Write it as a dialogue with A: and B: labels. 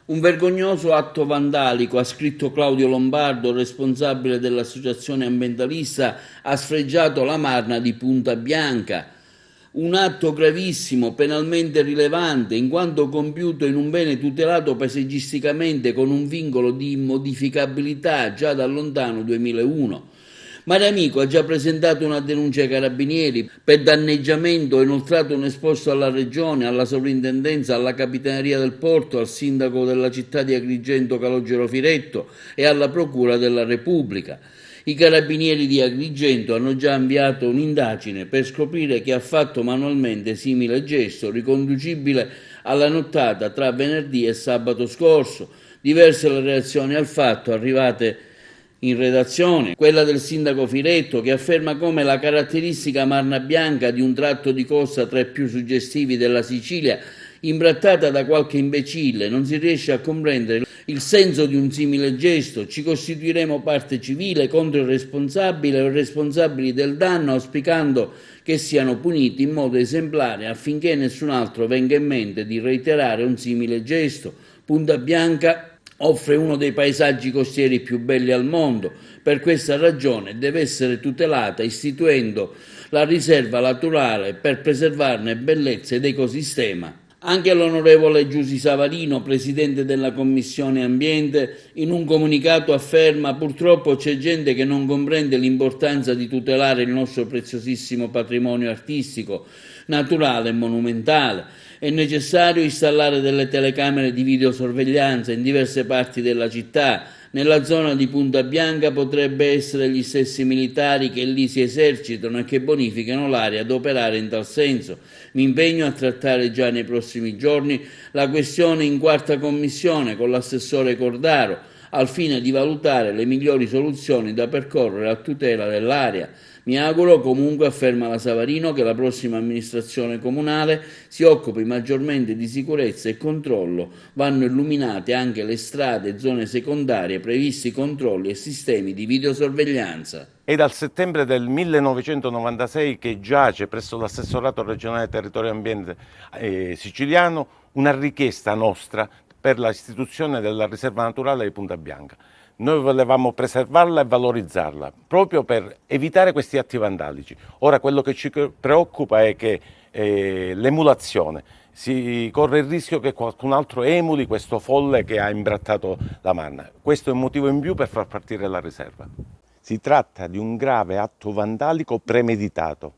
A: Un vergognoso atto vandalico, ha scritto Claudio Lombardo, responsabile dell'associazione ambientalista, ha sfregiato la Marna di Punta Bianca. Un atto gravissimo, penalmente rilevante, in quanto compiuto in un bene tutelato paesaggisticamente con un vincolo di immodificabilità già dal lontano 2001. Mare Amico ha già presentato una denuncia ai carabinieri per danneggiamento, ha inoltrato un esposto alla regione, alla sovrintendenza, alla capitaneria del porto, al sindaco della città di Agrigento Calogero Firetto e alla procura della Repubblica. I carabinieri di Agrigento hanno già avviato un'indagine per scoprire chi ha fatto manualmente simile gesto riconducibile alla nottata tra venerdì e sabato scorso. Diverse le reazioni al fatto arrivate in redazione, quella del sindaco Firetto che afferma come la caratteristica Marna Bianca di un tratto di costa tra i più suggestivi della Sicilia, imbrattata da qualche imbecille, non si riesce a comprendere il senso di un simile gesto. Ci costituiremo parte civile contro il responsabile o i responsabili del danno, auspicando che siano puniti in modo esemplare affinché nessun altro venga in mente di reiterare un simile gesto. Punta Bianca offre uno dei paesaggi costieri più belli al mondo, per questa ragione deve essere tutelata istituendo la riserva naturale per preservarne bellezza ed ecosistema. Anche l'onorevole Giusy Savarino, presidente della Commissione Ambiente, in un comunicato afferma: purtroppo c'è gente che non comprende l'importanza di tutelare il nostro preziosissimo patrimonio artistico, naturale e monumentale. È necessario installare delle telecamere di videosorveglianza in diverse parti della città. Nella zona di Punta Bianca potrebbe essere gli stessi militari che lì si esercitano e che bonificano l'area ad operare in tal senso. Mi impegno a trattare già nei prossimi giorni la questione in quarta commissione con l'assessore Cordaro, al fine di valutare le migliori soluzioni da percorrere a tutela dell'area. Mi auguro comunque, afferma la Savarino, che la prossima amministrazione comunale si occupi maggiormente di sicurezza e controllo. Vanno illuminate anche le strade e zone secondarie, previsti controlli e sistemi di videosorveglianza.
B: È dal settembre del 1996 che giace presso l'Assessorato regionale territorio e ambiente siciliano una richiesta nostra per l'istituzione della riserva naturale di Punta Bianca. Noi volevamo preservarla e valorizzarla proprio per evitare questi atti vandalici. Ora quello che ci preoccupa è che l'emulazione, si corre il rischio che qualcun altro emuli questo folle che ha imbrattato la Marna. Questo è un motivo in più per far partire la riserva. Si tratta di un grave atto vandalico premeditato.